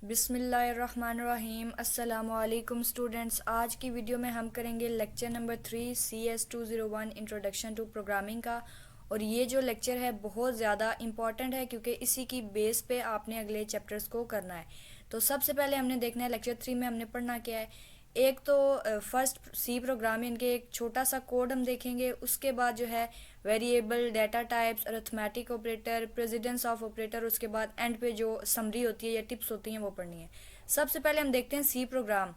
बिस्मिल्लाहिर्रहमानिर्रहीम। अस्सलामुअलैकुम स्टूडेंट्स। आज की वीडियो में हम करेंगे lecture number 3 CS201 introduction to programming का। और ये जो लेक्चर है बहुत ज़्यादा इम्पॉर्टेंट है क्योंकि इसी की बेस पे आपने अगले चैप्टर्स को करना है। तो सबसे पहले हमने देखना है लेक्चर 3 में हमने पढ़ना क्या है। एक तो फर्स्ट सी प्रोग्रामिंग के एक छोटा सा कोड हम देखेंगे। उसके बाद जो है variable, data types, arithmetic operator, precedence of operator. उसके बाद एंड पे जो समरी होती है या टिप्स होती हैं वो पढ़नी है। सबसे पहले हम देखते हैं सी प्रोग्राम।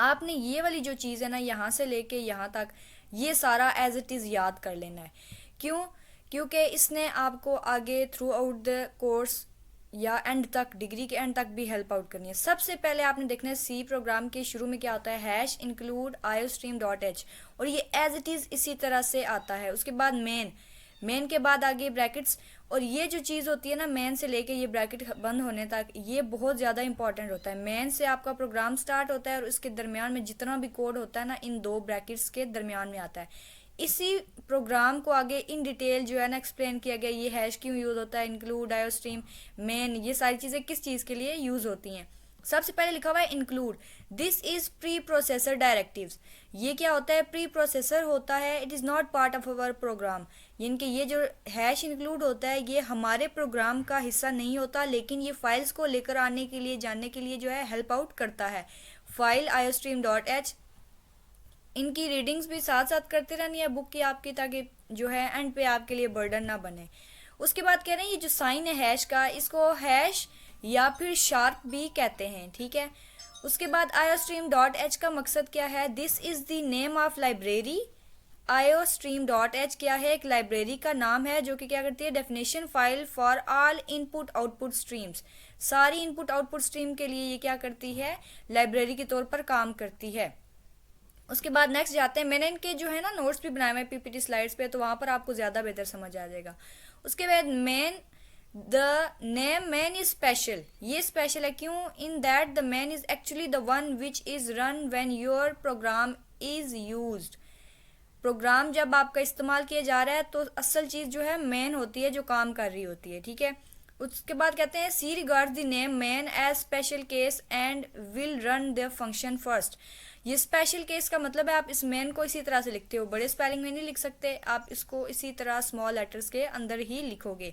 आपने ये वाली जो चीज़ है ना, यहाँ से लेके यहाँ तक ये सारा एज इट इज़ याद कर लेना है। क्यों? क्योंकि इसने आपको आगे थ्रू आउट द कोर्स या एंड तक, डिग्री के एंड तक भी हेल्प आउट करनी है। सबसे पहले आपने देखना है सी प्रोग्राम के शुरू में क्या होता है, hash include iostream dot H, और ये एज इट इज़ इसी तरह से आता है। उसके बाद मेन के बाद आगे ब्रैकेट्स। और ये जो चीज़ होती है ना, मेन से लेके ये ब्रैकेट बंद होने तक, ये बहुत ज़्यादा इंपॉर्टेंट होता है। मेन से आपका प्रोग्राम स्टार्ट होता है और उसके दरमियान में जितना भी कोड होता है ना, इन दो ब्रैकेट्स के दरमियान में आता है। इसी प्रोग्राम को आगे इन डिटेल जो है ना एक्सप्लेन किया गया। ये हैश क्यों यूज़ होता है, इंक्लूड, आयोस्ट्रीम, मेन, ये सारी चीज़ें किस चीज़ के लिए यूज़ होती हैं। सबसे पहले लिखा हुआ है include. This is preprocessor directives. ये क्या होता है, प्री प्रोसेसर होता है। It is not part of our program. यानी कि ये जो हैश इंक्लूड होता है ये हमारे प्रोग्राम का हिस्सा नहीं होता, लेकिन ये फाइल्स को लेकर आने के लिए, जानने के लिए जो है हेल्प आउट करता है। फाइल आयोस्ट्रीम डॉट एच, इनकी रीडिंग्स भी साथ साथ करते रहनी है बुक की आपकी, ताकि जो है एंड पे आपके लिए बर्डन ना बने। उसके बाद कह रहे हैं ये जो साइन है हैश का, इसको हैश या फिर शार्प भी कहते हैं, ठीक है। उसके बाद आयोस्ट्रीम डॉट एच का मकसद क्या है, this is the name of library. Iostream dot H क्या है, एक लाइब्रेरी का नाम है जो कि क्या करती है, definition file for all input output streams. सारी इनपुट आउटपुट स्ट्रीम के लिए ये क्या करती है, लाइब्रेरी के तौर पर काम करती है। उसके बाद नेक्स्ट जाते हैं। मैंने इनके जो है ना नोट्स भी बनाए हुए हैं पीपीटी स्लाइड्स पे, तो वहाँ पर आपको ज़्यादा बेहतर समझ आ जाएगा। उसके बाद the name main is special. ये स्पेशल है क्यों, in that the main is actually the one which is run when your program is used. Program जब आपका इस्तेमाल किया जा रहा है तो असल चीज़ जो है मैन होती है, जो काम कर रही होती है, ठीक है। उसके बाद कहते हैं C regards the name main as special case and will run the function first. ये स्पेशल केस का मतलब है आप इस मैन को इसी तरह से लिखते हो, बड़े स्पेलिंग में नहीं लिख सकते, आप इसको इसी तरह स्मॉल लेटर्स के अंदर ही लिखोगे।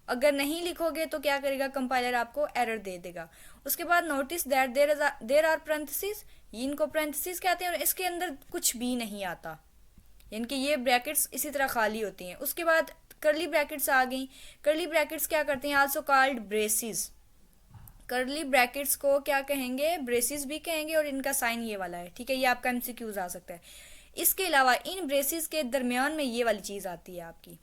अगर नहीं लिखोगे तो क्या करेगा, कंपाइलर आपको एरर दे देगा। उसके बाद notice that there are parenthesis, इनको पैरेंथेसिस कहते हैं और इसके अंदर कुछ भी नहीं आता, यानी कि ये ब्रैकेट्स इसी तरह खाली होती हैं। उसके बाद करली ब्रैकेट्स आ गई। करली ब्रैकेट्स क्या करते हैं, आल्सो कॉल्ड ब्रेसिस। करली ब्रैकेट्स को क्या कहेंगे, ब्रेसिस भी कहेंगे, और इनका साइन ये वाला है, ठीक है। ये आपका एमसीक्यूज आ सकता है। इसके अलावा इन ब्रेसिस के दरमियान में ये वाली चीज़ आती है आपकी,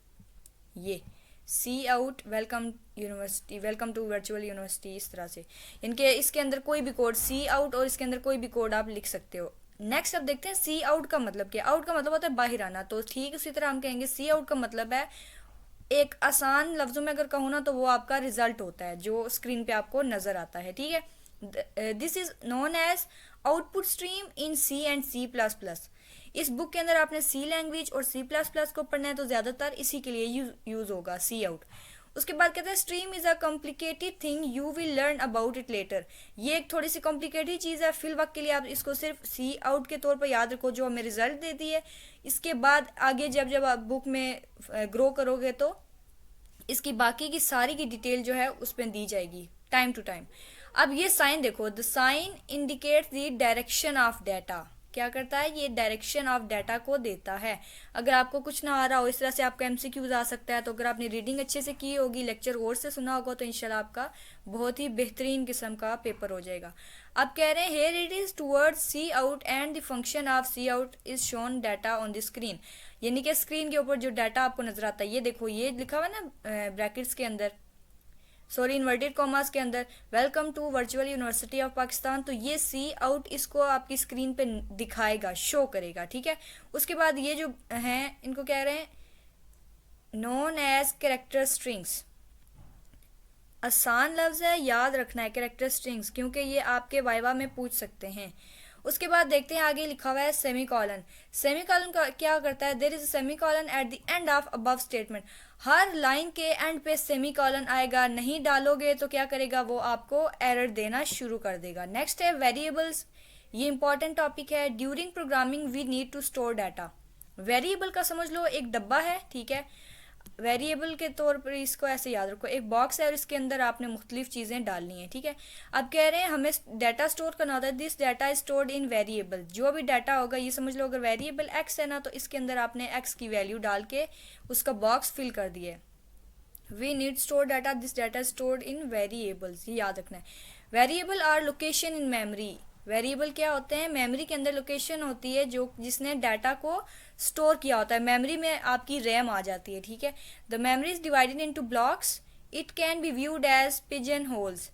ये cout welcome university, welcome to virtual university, इस तरह से। इनके इसके अंदर कोई भी कोड सी आउट, और इसके अंदर कोई भी कोड आप लिख सकते हो। नेक्स्ट अब देखते हैं सी आउट का मतलब क्या। आउट का मतलब होता है बाहर आना, तो ठीक उसी तरह हम कहेंगे सी आउट का मतलब है, एक आसान लफ्ज़ों में अगर कहूँ ना तो वो आपका रिजल्ट होता है जो स्क्रीन पे आपको नज़र आता है, ठीक है। This is known as output stream in C and C plus plus. इस बुक के अंदर आपने सी लैंग्वेज और सी प्लस प्लस को पढ़ना है, तो ज़्यादातर इसी के लिए यूज़ होगा सी आउट। उसके बाद कहते हैं stream is a complicated thing you will learn about it later. ये एक थोड़ी सी कॉम्प्लिकेटेड चीज़ है, फिल वक्त के लिए आप इसको सिर्फ सी आउट के तौर पर याद रखो, जो हमें रिजल्ट देती है। इसके बाद आगे जब जब आप बुक में ग्रो करोगे तो इसकी बाकी की सारी की डिटेल जो है उस पर दी जाएगी टाइम टू टाइम। अब ये साइन देखो, the sign indicates the direction of data. क्या करता है, ये डायरेक्शन ऑफ डाटा को देता है। अगर आपको कुछ ना आ रहा हो, इस तरह से आपका एमसीक्यूज आ सकता है, तो अगर आपने रीडिंग अच्छे से की होगी, लेक्चर और से सुना होगा, तो इंशाल्लाह आपका बहुत ही बेहतरीन किस्म का पेपर हो जाएगा। अब कह रहे हैं here it is towards C out and the function of C out is shown data on the screen. यानी कि स्क्रीन के ऊपर जो डाटा आपको नजर आता है, ये देखो, ये लिखा हुआ है ना ब्रैकेट्स के अंदर, सॉरी इन्वर्टेड कॉमर्स के अंदर, welcome to virtual University of Pakistan. तो ये सी आउट इसको आपकी स्क्रीन पे दिखाएगा, शो करेगा, ठीक है। उसके बाद ये जो हैं इनको कह रहे हैं नोन एज कैरेक्टर स्ट्रिंग्स। आसान लफ्ज़ है, याद रखना है कैरेक्टर स्ट्रिंग्स, क्योंकि ये आपके वाइवा में पूछ सकते हैं। उसके बाद देखते हैं आगे लिखा हुआ है सेमी कॉलन। सेमी कॉलन का क्या करता है, there is semicolon at the end of above statement. हर लाइन के एंड पे सेमी कॉलन आएगा, नहीं डालोगे तो क्या करेगा, वो आपको एरर देना शुरू कर देगा। नेक्स्ट है वेरिएबल्स, ये इंपॉर्टेंट टॉपिक है। During programming we need to store data. Variable का समझ लो एक डब्बा है, ठीक है, वेरिएबल के तौर पर इसको ऐसे याद रखो, एक बॉक्स है और इसके अंदर आपने मुख्तलिफ चीज़ें डालनी है, ठीक है। अब कह रहे हैं हमें डाटा स्टोर करना होता है, this data is stored in variable. जो भी डाटा होगा ये समझ लो, अगर वेरिएबल एक्स है ना तो इसके अंदर आपने एक्स की वैल्यू डाल के उसका बॉक्स फिल कर दिया है। We need store data, this data stored in variables, ये याद रखना है। Variable are location in memory. Variable क्या होते हैं, मेमोरी के अंदर लोकेशन होती है जो जिसने डाटा को स्टोर किया होता है। मेमोरी में आपकी रैम आ जाती है, ठीक है। The memory is divided into blocks, it can be viewed as pigeon holes.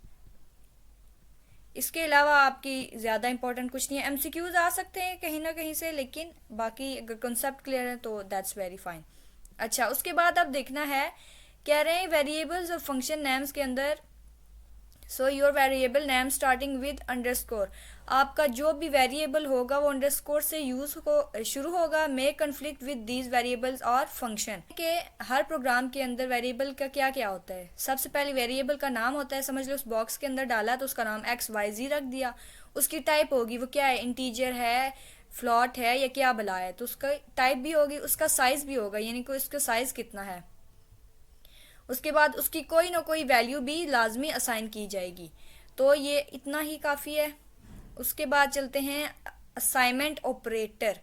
इसके अलावा आपकी ज़्यादा इंपॉर्टेंट कुछ नहीं है। एमसीक्यूज आ सकते हैं कहीं ना कहीं से, लेकिन बाकी अगर कंसेप्ट क्लियर है तो दैट्स वेरी फाइन। अच्छा, उसके बाद अब देखना है, कह रहे हैं वेरिएबल्स और फंक्शन नेम्स के अंदर, so your variable name starting with underscore. आपका जो भी वेरिएबल होगा वो अंडरस्कोर से यूज हो शुरू होगा। मे कन्फ्लिक्ट विद दीज वेरिएबल्स और फंक्शन के हर प्रोग्राम के अंदर वेरिएबल का क्या क्या होता है। सबसे पहले वेरिएबल का नाम होता है, समझ लो उस बॉक्स के अंदर डाला तो उसका नाम XYZ रख दिया। उसकी टाइप होगी, वो क्या है, इंटीजर है, फ्लॉट है या क्या बला है, तो उसका टाइप भी होगी, उसका साइज भी होगा, यानी कि उसका साइज कितना है। उसके बाद उसकी कोई ना कोई वैल्यू भी लाजमी असाइन की जाएगी। तो ये इतना ही काफ़ी है। उसके बाद चलते हैं असाइनमेंट ऑपरेटर।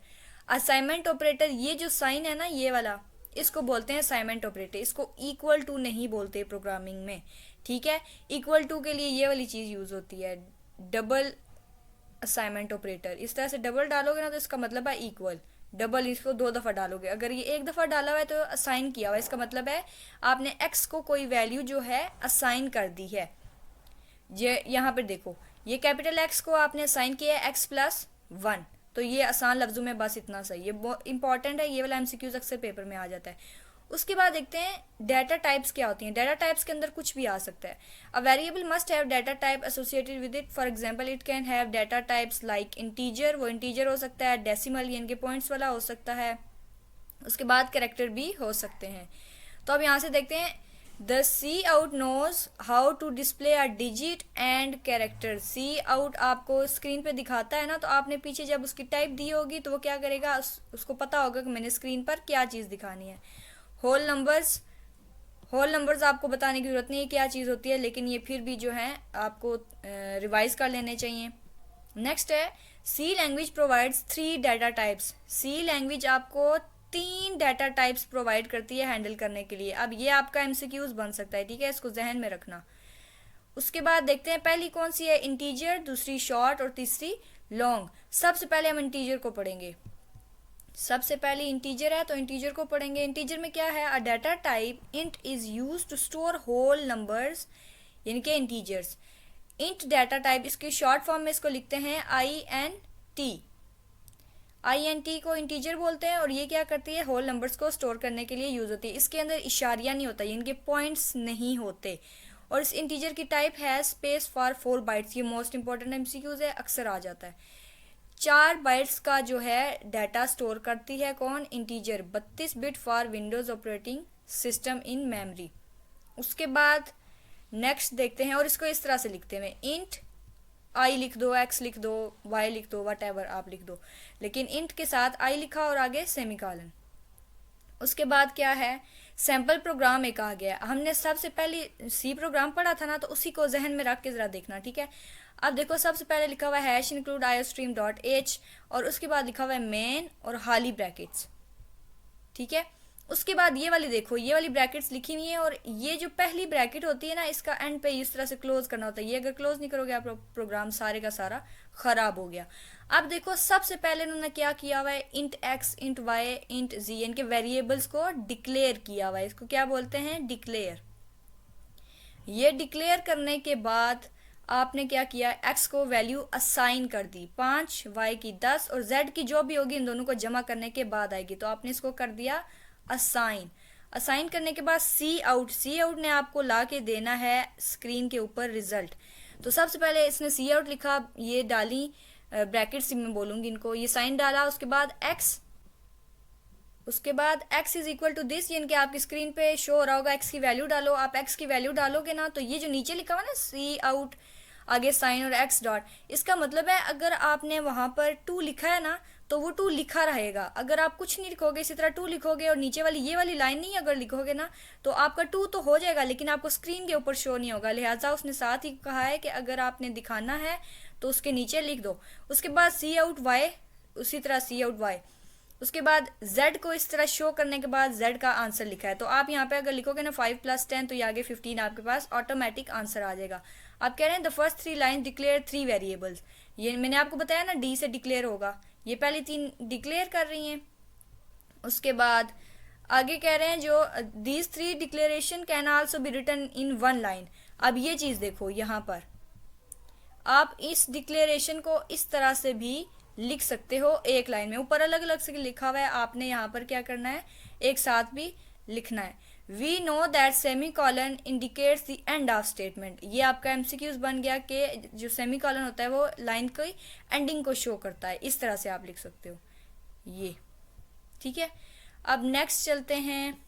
असाइनमेंट ऑपरेटर, ये जो साइन है ना ये वाला, इसको बोलते हैं असाइनमेंट ऑपरेटर। इसको इक्वल टू नहीं बोलते प्रोग्रामिंग में, ठीक है। इक्वल टू के लिए ये वाली चीज़ यूज़ होती है, डबल असाइनमेंट ऑपरेटर। इस तरह से डबल डालोगे ना तो इसका मतलब है इक्वल। डबल इसको 2 दफ़ा डालोगे, अगर ये 1 दफ़ा डाला हुआ है तो असाइन किया हुआ है, इसका मतलब है आपने x को कोई वैल्यू जो है असाइन कर दी है। ये यहाँ पर देखो, ये कैपिटल X को आपने असाइन किया है x+1, तो ये आसान लफ्ज़ों में बस इतना सही। ये बहुत इंपॉर्टेंट है, ये वाला MCQs अक्सर पेपर में आ जाता है। उसके बाद देखते हैं डाटा टाइप्स क्या होती हैं। डाटा टाइप्स के अंदर कुछ भी आ सकता है। A variable must have data type associated with it. For example it can have data types like integer, वो इंटीजर हो सकता है, डेसिमल यानी कि पॉइंट्स वाला हो सकता है। उसके बाद कैरेक्टर भी हो सकते हैं। तो अब यहाँ से देखते हैं, the C out knows how to display a digit and character. C out आपको स्क्रीन पे दिखाता है ना, तो आपने पीछे जब उसकी टाइप दी होगी तो वो क्या करेगा, उसको पता होगा कि मैंने स्क्रीन पर क्या चीज़ दिखानी है। होल नंबर्स आपको बताने की ज़रूरत नहीं है क्या चीज़ होती है, लेकिन ये फिर भी जो है आपको रिवाइज कर लेने चाहिए। नेक्स्ट है, सी लैंग्वेज प्रोवाइड्स 3 डाटा टाइप्स। सी लैंग्वेज आपको 3 डाटा टाइप्स प्रोवाइड करती है हैंडल करने के लिए। अब ये आपका MCQs बन सकता है, ठीक है, इसको जहन में रखना। उसके बाद देखते हैं पहली कौन सी है, इंटीजर, दूसरी शॉर्ट और तीसरी लॉन्ग। सबसे पहले हम इंटीजर को पढ़ेंगे। सबसे पहले इंटीजर है तो इंटीजर को पढ़ेंगे। इंटीजर में क्या है, a data type int is use to store whole numbers, यानी कि इंटीजर्स। इंट डाटा टाइप, इसके शॉर्ट फॉर्म में इसको लिखते हैं INT। INT को इंटीजर बोलते हैं और ये क्या करती है, होल नंबर्स को स्टोर करने के लिए यूज होती है। इसके अंदर इशारिया नहीं होता, इनके पॉइंट्स नहीं होते। और इस इंटीजर की टाइप है स्पेस फॉर 4 बाइट्स। ये मोस्ट इंपॉर्टेंट MCQs है, अक्सर आ जाता है। 4 बाइट्स का जो है डाटा स्टोर करती है कौन, integer. 32 bit for Windows operating system in memory. उसके बाद नेक्स्ट देखते हैं, और इसको इस तरह से लिखते हैं, इंट I लिख दो, X लिख दो, Y लिख दो, वट एवर आप लिख दो, लेकिन इंट के साथ I लिखा और आगे सेमीकॉलन। उसके बाद क्या है, सैम्पल प्रोग्राम एक आ गया। हमने सबसे पहले सी प्रोग्राम पढ़ा था ना, तो उसी को जहन में रख के ज़रा देखना, ठीक है। अब देखो सबसे पहले लिखा हुआ है #include iostream.h और उसके बाद लिखा हुआ है मेन और हाली ब्रैकेट्स, ठीक है। उसके बाद ये वाली देखो, ये वाली ब्रैकेट्स लिखी हुई है और ये जो पहली ब्रैकेट होती है ना, इसका एंड पे इस तरह से क्लोज करना होता है। ये अगर क्लोज नहीं करोगे आप प्रोग्राम सारे का सारा खराब हो गया। अब देखो सबसे पहले उन्होंने क्या किया हुआ है, int x, int y, int z, इनके वेरिएबल्स को डिक्लेयर किया हुआ है। इसको क्या बोलते हैं, डिक्लेयर। ये डिक्लेयर करने के बाद आपने क्या किया, x को वैल्यू असाइन कर दी 5, y की 10 और z की जो भी होगी इन दोनों को जमा करने के बाद आएगी, तो आपने इसको कर दिया असाइन। असाइन करने के बाद सी आउट ने आपको ला के देना है स्क्रीन के ऊपर रिजल्ट। तो सबसे पहले इसने सी आउट लिखा, ये डाली ब्रैकेट्स में बोलूँगी इनको, ये साइन डाला, उसके बाद x उसके बाद x is equal to this, यानी कि आपकी स्क्रीन पे शो हो रहा होगा, x की वैल्यू डालो। आप x की वैल्यू डालोगे ना तो ये जो नीचे लिखा हुआ ना सी आउट, आगे साइन और x डॉट, इसका मतलब है अगर आपने वहां पर 2 लिखा है ना तो वो 2 लिखा रहेगा। अगर आप कुछ नहीं लिखोगे, इसी तरह 2 लिखोगे और नीचे वाली ये वाली लाइन नहीं अगर लिखोगे ना तो आपका 2 तो हो जाएगा लेकिन आपको स्क्रीन के ऊपर शो नहीं होगा। लिहाजा उसने साथ ही कहा है कि अगर आपने दिखाना है तो उसके नीचे लिख दो। उसके बाद सी आउट वाई, उसी तरह सी आउट वाई। उसके बाद z को इस तरह शो करने के बाद z का आंसर लिखा है, तो आप यहाँ पे अगर लिखोगे ना 5 + 10 तो ये आगे 15 आपके पास ऑटोमेटिक आंसर आ जाएगा। आप कह रहे हैं the first 3 line declare 3 variables, ये मैंने आपको बताया ना डी से डिक्लेयर होगा, ये पहली 3 डिक्लेयर कर रही हैं। उसके बाद आगे कह रहे हैं जो these 3 declaration can also be written in 1 line. अब ये चीज़ देखो, यहाँ पर आप इस डिक्लेरेशन को इस तरह से भी लिख सकते हो एक लाइन में, ऊपर अलग अलग से लिखा हुआ है, आपने यहाँ पर क्या करना है एक साथ भी लिखना है। We know that semicolon indicates the end of statement, ये आपका एमसीक्यूज बन गया कि जो सेमी कॉलन होता है वो लाइन की एंडिंग को शो करता है, इस तरह से आप लिख सकते हो ये। ठीक है, अब नेक्स्ट चलते हैं।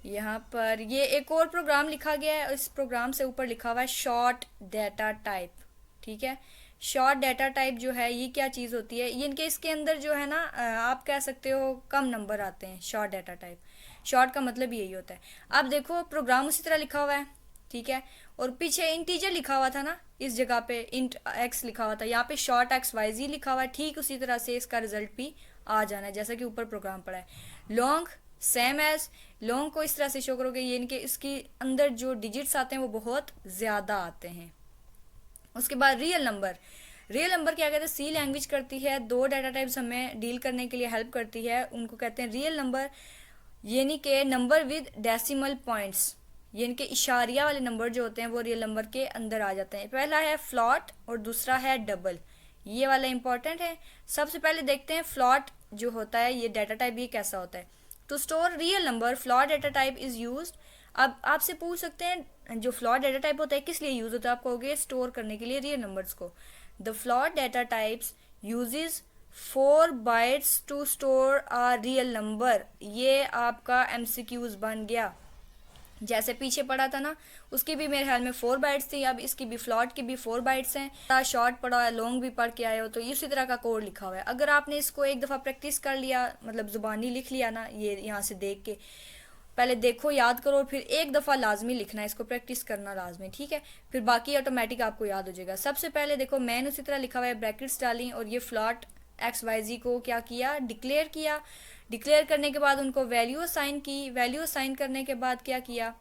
यहाँ पर ये एक और प्रोग्राम लिखा गया है, इस प्रोग्राम से ऊपर लिखा हुआ है शॉर्ट डाटा टाइप। ठीक है, शॉर्ट डाटा टाइप जो है ये क्या चीज़ होती है, ये इनके इसके अंदर जो है ना आप कह सकते हो कम नंबर आते हैं शॉर्ट डाटा टाइप। शॉर्ट का मतलब यही होता है। अब देखो प्रोग्राम उसी तरह लिखा हुआ है, ठीक है, और पीछे इंटीजर लिखा हुआ था ना, इस जगह पे इंट x लिखा हुआ था, यहाँ पे शॉर्ट XYZ लिखा हुआ है। ठीक उसी तरह से इसका रिजल्ट भी आ जाना है जैसा कि ऊपर प्रोग्राम पड़ा है। लॉन्ग सेम एज, लॉन्ग को इस तरह से शो करोगे, ये इनके इसके अंदर जो डिजिट्स आते हैं वो बहुत ज़्यादा आते हैं। उसके बाद रियल नंबर, रियल नंबर क्या कहते हैं, सी लैंग्वेज करती है, 2 डाटा टाइप्स हमें डील करने के लिए हेल्प करती है, उनको कहते हैं रियल नंबर, यानी कि नंबर विद डेसिमल पॉइंट्स, यानी कि इशारिया वाले नंबर जो होते हैं वो रियल नंबर के अंदर आ जाते हैं। पहला है फ्लॉट और दूसरा है डबल, ये वाला इंपॉर्टेंट है। सबसे पहले देखते हैं फ्लॉट जो होता है ये डाटा टाइप ये कैसा होता है। To store real number float data type is used. अब आपसे पूछ सकते हैं जो फ्लॉट डाटा टाइप होता है किस लिए यूज होता है, आप कहोगे स्टोर करने के लिए रियल नंबर्स को। The float data types uses 4 bytes to store a real number, ये आपका एमसीक्यूज बन गया। जैसे पीछे पड़ा था ना उसकी भी मेरे ख्याल में 4 बाइट्स थी, अब इसकी भी फ्लॉट की भी 4 बाइट्स हैं। शॉर्ट पढ़ा है, लॉन्ग भी पढ़ के आए हो तो इसी तरह का कोड लिखा हुआ है। अगर आपने इसको एक दफ़ा प्रैक्टिस कर लिया, मतलब ज़ुबानी लिख लिया ना, ये यहाँ से देख के पहले देखो याद करो, फिर एक दफ़ा लाजमी लिखना है, इसको प्रैक्टिस करना लाजमी, ठीक है, फिर बाकी ऑटोमेटिक आपको याद हो जाएगा। सबसे पहले देखो मैन उसी तरह लिखा हुआ है, ब्रैकेट्स डाली और ये फ्लॉट XYZ को क्या किया, डिक्लेयर किया। डिक्लेयर करने के बाद उनको वैल्यू असाइन की, वैल्यू असाइन करने के बाद क्या किया,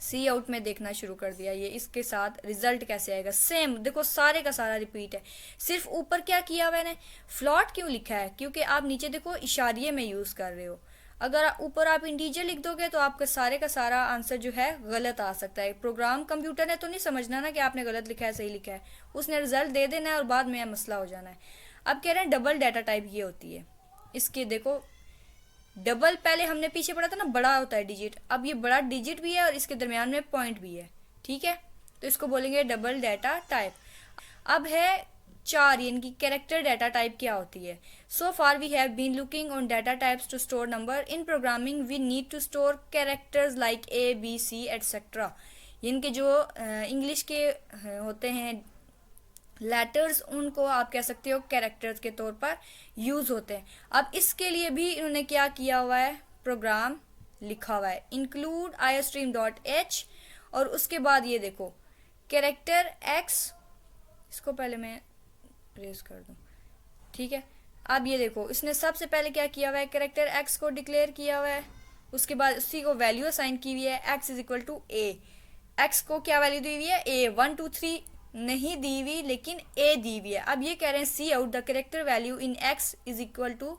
सी आउट में देखना शुरू कर दिया ये इसके साथ रिजल्ट कैसे आएगा। सेम देखो सारे का सारा रिपीट है, सिर्फ ऊपर क्या किया मैंने, फ्लॉट क्यों लिखा है, क्योंकि आप नीचे देखो इशारिये में यूज़ कर रहे हो। अगर ऊपर आप इंटीजर लिख दोगे तो आपका सारे का सारा आंसर जो है गलत आ सकता है। प्रोग्राम कंप्यूटर ने तो नहीं समझना ना कि आपने गलत लिखा है सही लिखा है, उसने रिजल्ट दे देना है और बाद में मसला हो जाना है। अब कह रहे हैं डबल डाटा टाइप ये होती है, इसके देखो डबल पहले हमने पीछे पढ़ा था ना बड़ा होता है डिजिट, अब ये बड़ा डिजिट भी है और इसके दरमियान में पॉइंट भी है, ठीक है, तो इसको बोलेंगे डबल डाटा टाइप। अब है 4 यानी कि कैरेक्टर डाटा टाइप क्या होती है। So far we have been looking on data types to store number. In programming we need to store characters like ABC etcetera, यानी कि जो इंग्लिश के होते हैं लेटर्स उनको आप कह सकते हो कैरेक्टर्स के तौर पर यूज़ होते हैं। अब इसके लिए भी इन्होंने क्या किया हुआ है, प्रोग्राम लिखा हुआ है इंक्लूड iostream.h और उसके बाद ये देखो कैरेक्टर x, इसको पहले मैं रेज कर दूं, ठीक है। अब ये देखो इसने सबसे पहले क्या किया हुआ है, कैरेक्टर x को डिक्लेयर किया हुआ है, उसके बाद उसी को वैल्यू असाइन की हुई है x = a। x को क्या वैल्यू दी हुई है, a 1 2 3 नहीं दी हुई लेकिन a दी हुई है। अब ये कह रहे हैं cout the character value in x =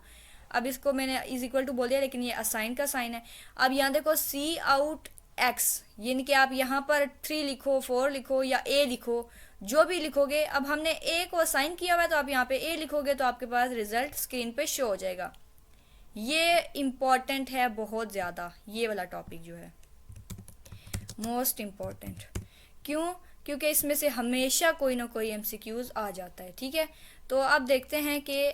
अब इसको मैंने = बोल दिया लेकिन ये असाइन का साइन है। अब यहाँ देखो सी आउट x, यानी कि आप यहाँ पर 3 लिखो 4 लिखो या a लिखो, जो भी लिखोगे। अब हमने a को असाइन किया हुआ है तो आप यहाँ पे a लिखोगे तो आपके पास रिजल्ट स्क्रीन पे शो हो जाएगा। ये इम्पॉर्टेंट है बहुत ज़्यादा, ये वाला टॉपिक जो है मोस्ट इम्पॉर्टेंट। क्यों, क्योंकि इसमें से हमेशा कोई ना कोई MCQs आ जाता है, ठीक है। तो अब देखते हैं कि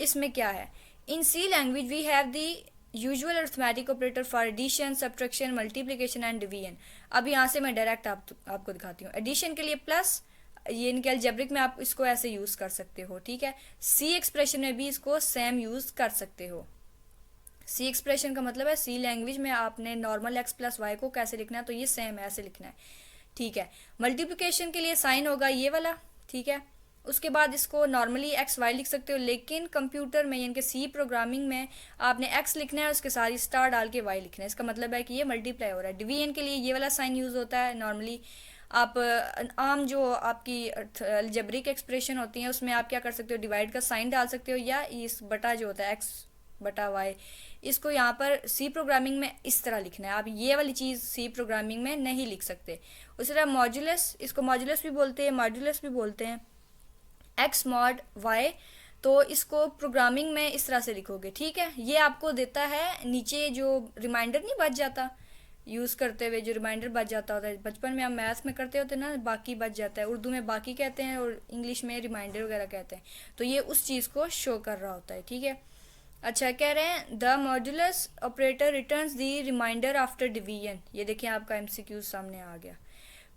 इसमें क्या है। In C language we have the usual arithmetic operator for addition, subtraction, multiplication and division. अब यहाँ से मैं डायरेक्ट आपको दिखाती हूँ। एडिशन के लिए प्लस, ये इनके अलजेब्रिक में आप इसको ऐसे यूज़ कर सकते हो, ठीक है। सी एक्सप्रेशन में भी इसको सेम यूज़ कर सकते हो। सी एक्सप्रेशन का मतलब है सी लैंग्वेज में आपने नॉर्मल एक्स प्लस वाई को कैसे लिखना है, तो ये सेम ऐसे लिखना है, ठीक है। मल्टीप्लिकेशन के लिए साइन होगा ये वाला, ठीक है। उसके बाद इसको नॉर्मली एक्स वाई लिख सकते हो, लेकिन कंप्यूटर में यानी कि सी प्रोग्रामिंग में आपने एक्स लिखना है, उसके साथ ही स्टार डाल के वाई लिखना है। इसका मतलब है कि ये मल्टीप्लाई हो रहा है। डिवीजन के लिए ये वाला साइन यूज़ होता है नॉर्मली। आप आम जो आपकी अलजेब्रिक एक्सप्रेशन होती हैं उसमें आप क्या कर सकते हो, डिवाइड का साइन डाल सकते हो, या इस बटा जो होता है एक्स बटा वाई, इसको यहाँ पर सी प्रोग्रामिंग में इस तरह लिखना है। आप ये वाली चीज़ सी प्रोग्रामिंग में नहीं लिख सकते। उसी तरह मॉड्यूलस, इसको मॉड्यूलस भी बोलते हैं, मॉड्यूलस भी बोलते हैं, एक्स मॉड वाई, तो इसको प्रोग्रामिंग में इस तरह से लिखोगे, ठीक है। ये आपको देता है नीचे जो रिमाइंडर नहीं बच जाता यूज़ करते हुए, जो रिमाइंडर बच जाता होता है, बचपन में हम मैथ्स में करते होते हैं ना, बाकी बच जाता है, उर्दू में बाकी कहते हैं और इंग्लिश में रिमाइंडर वगैरह कहते हैं, तो ये उस चीज़ को शो कर रहा होता है, ठीक है। अच्छा, कह रहे हैं the modulus operator returns the remainder after division. ये देखिए आपका एमसीक्यू सामने आ गया।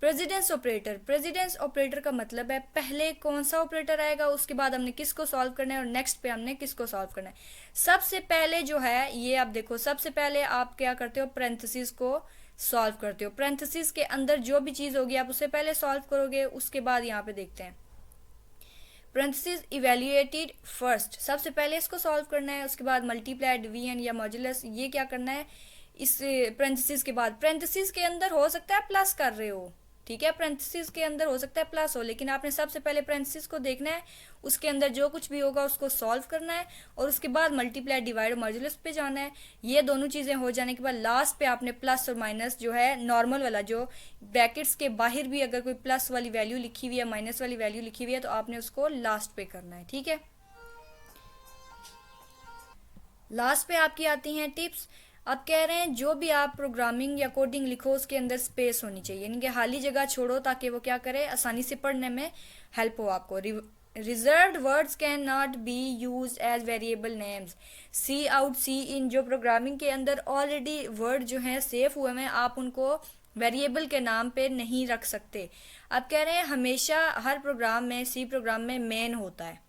प्रेसिडेंस ऑपरेटर, प्रेसिडेंस ऑपरेटर का मतलब है पहले कौन सा ऑपरेटर आएगा, उसके बाद हमने किसको सॉल्व करना है और नेक्स्ट पे हमने किसको सॉल्व करना है। सबसे पहले जो है ये आप देखो, सबसे पहले आप क्या करते हो, पैरेंथेसिस को सॉल्व करते हो। पैरेंथेसिस के अंदर जो भी चीज़ होगी आप उससे पहले सॉल्व करोगे, उसके बाद यहाँ पे देखते हैं पैरेंथेसिस इवेल्युएटेड फर्स्ट, सबसे पहले इसको सॉल्व करना है, उसके बाद मल्टीप्लाई, डिवीजन या मॉड्यूलस ये क्या करना है इस पैरेंथेसिस के बाद। पैरेंथेसिस के अंदर हो सकता है प्लस कर रहे हो, ठीक है, पैरेंथेसिस के अंदर हो सकता है प्लस हो, लेकिन आपने सबसे पहले पैरेंथेसिस को देखना है, उसके अंदर जो कुछ भी होगा उसको सॉल्व करना है, और उसके बाद मल्टीप्लाई, डिवाइड और मॉड्यूलस पे जाना है। ये दोनों चीज़ें हो जाने के बाद लास्ट पे आपने प्लस और माइनस जो है नॉर्मल वाला, जो ब्रैकेट्स के बाहर भी अगर कोई प्लस वाली वैल्यू लिखी हुई है, माइनस वाली वैल्यू लिखी हुई है, तो आपने उसको लास्ट पे करना है, ठीक है। लास्ट पे आपकी आती हैं टिप्स। आप कह रहे हैं जो भी आप प्रोग्रामिंग या कोडिंग लिखो उसके अंदर स्पेस होनी चाहिए, यानी कि खाली जगह छोड़ो ताकि वो क्या करे, आसानी से पढ़ने में हेल्प हो आपको। Reserved words can not be use as variable names. Cout, cin, जो प्रोग्रामिंग के अंदर ऑलरेडी वर्ड जो हैं सेफ हुए हैं, आप उनको वेरिएबल के नाम पे नहीं रख सकते। आप कह रहे हैं हमेशा हर प्रोग्राम में, सी प्रोग्राम में मेन होता है,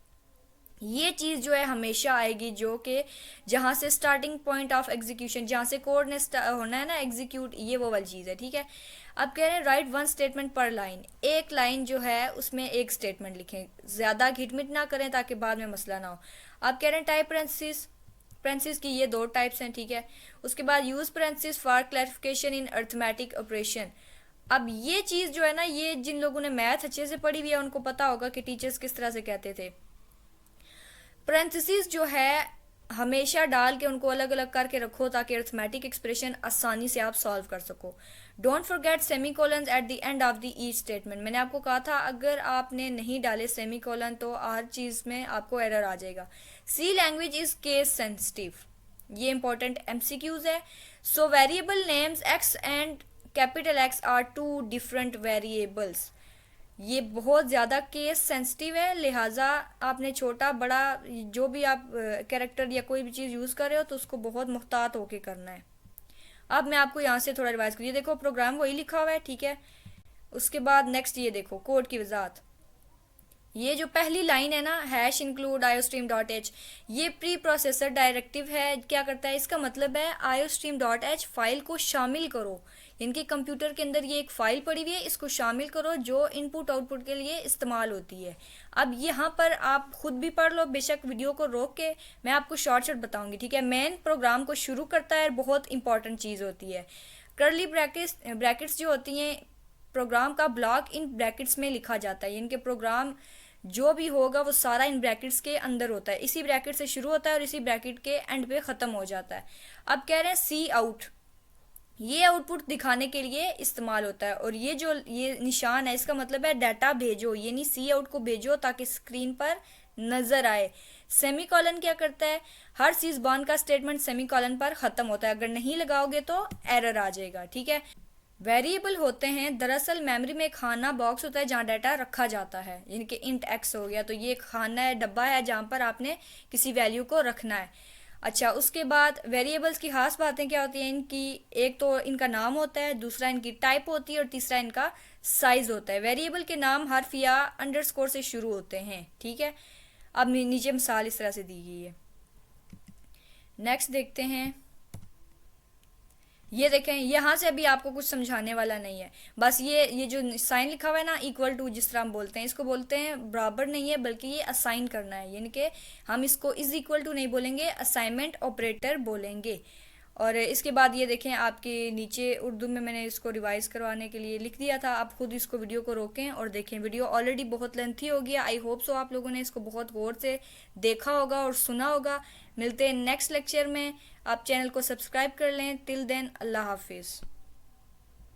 ये चीज़ जो है हमेशा आएगी, जो कि जहाँ से स्टार्टिंग पॉइंट ऑफ एग्जीक्यूशन, जहाँ से कोड ने होना है ना एग्जीक्यूट, ये वो वाली चीज़ है, ठीक है। अब कह रहे हैं राइट वन स्टेटमेंट पर लाइन, एक लाइन जो है उसमें एक स्टेटमेंट लिखें, ज़्यादा घिटमिट ना करें ताकि बाद में मसला ना हो। आप कह रहे हैं टाइप पैरेंथेसिस, पैरेंथेसिस की ये दो टाइप्स हैं, ठीक है। उसके बाद use parenthesis for clarification in arithmetic operation. अब ये चीज़ जो है ना, ये जिन लोगों ने मैथ अच्छे से पढ़ी हुई है उनको पता होगा कि टीचर्स किस तरह से कहते थे। पैरेंथेसिस जो है हमेशा डाल के उनको अलग अलग करके रखो ताकि अरिथमेटिक एक्सप्रेशन आसानी से आप सॉल्व कर सको। Don't forget semicolon eight the end of the each statement. मैंने आपको कहा था अगर आपने नहीं डाले सेमीकोलन तो हर चीज़ में आपको एरर आ जाएगा। C language is case sensitive, ये इंपॉर्टेंट एमसीक्यूज है। So variable names X and capital X are two different variables. ये बहुत ज़्यादा केस सेंसिटिव है, लिहाजा आपने छोटा बड़ा जो भी आप कैरेक्टर या कोई भी चीज़ यूज़ कर रहे हो तो उसको बहुत मुहतात होके करना है। अब मैं आपको यहाँ से थोड़ा रिवाइज करिए, देखो प्रोग्राम वही लिखा हुआ है, ठीक है। उसके बाद नेक्स्ट ये देखो कोड की वजाहत, ये जो पहली लाइन है ना, hash include iostream dot H, ये प्री प्रोसेसर डायरेक्टिव है। क्या करता है, इसका मतलब है आयोस्ट्रीम डॉट एच फाइल को शामिल करो, इनके कंप्यूटर के अंदर ये एक फ़ाइल पड़ी हुई है, इसको शामिल करो जो इनपुट आउटपुट के लिए इस्तेमाल होती है। अब यहाँ पर आप खुद भी पढ़ लो, बेशक वीडियो को रोक के मैं आपको शॉर्ट बताऊंगी, ठीक है। मेन प्रोग्राम को शुरू करता है, बहुत इंपॉर्टेंट चीज़ होती है। कर्ली ब्रैकेट्स जो होती हैं, प्रोग्राम का ब्लॉक इन ब्रैकेट्स में लिखा जाता है, इनके प्रोग्राम जो भी होगा वो सारा इन ब्रैकेट्स के अंदर होता है, इसी ब्रैकेट से शुरू होता है और इसी ब्रैकेट के एंड पे ख़त्म हो जाता है। अब कह रहे हैं सी आउट, ये आउटपुट दिखाने के लिए इस्तेमाल होता है, और ये जो ये निशान है इसका मतलब है डाटा भेजो, यानी सी आउट को भेजो ताकि स्क्रीन पर नज़र आए। सेमीकोलन क्या करता है, हर सीज़बान का स्टेटमेंट सेमीकोलन पर ख़त्म होता है, अगर नहीं लगाओगे तो एरर आ जाएगा, ठीक है। वेरिएबल होते हैं दरअसल मेमोरी में एक खाना बॉक्स होता है जहाँ डाटा रखा जाता है, यानी कि इंट एक्स हो गया, तो ये खाना है, डब्बा है जहाँ पर आपने किसी वैल्यू को रखना है। अच्छा, उसके बाद वेरिएबल्स की खास बातें क्या होती हैं इनकी, एक तो इनका नाम होता है, दूसरा इनकी टाइप होती है और तीसरा इनका साइज होता है। वेरिएबल के नाम हर्फ या अंडरस्कोर से शुरू होते हैं, ठीक है। अब नीचे मिसाल इस तरह से दी गई है। नेक्स्ट देखते हैं, ये देखें यहाँ से अभी आपको कुछ समझाने वाला नहीं है, बस ये जो साइन लिखा हुआ है ना, इक्वल टू जिस तरह हम बोलते हैं, इसको बोलते हैं बराबर नहीं है, बल्कि ये असाइन करना है, यानी कि हम इसको इज इक्वल टू नहीं बोलेंगे, असाइनमेंट ऑपरेटर बोलेंगे। और इसके बाद ये देखें आपके नीचे उर्दू में मैंने इसको रिवाइज करवाने के लिए लिख दिया था, आप खुद इसको वीडियो को रोकें और देखें। वीडियो ऑलरेडी बहुत लेंथी हो गया, आई होप सो आप लोगों ने इसको बहुत गौर से देखा होगा और सुना होगा। मिलते हैं नेक्स्ट लेक्चर में, आप चैनल को सब्सक्राइब कर लें। टिल देन अल्लाह हाफिज़।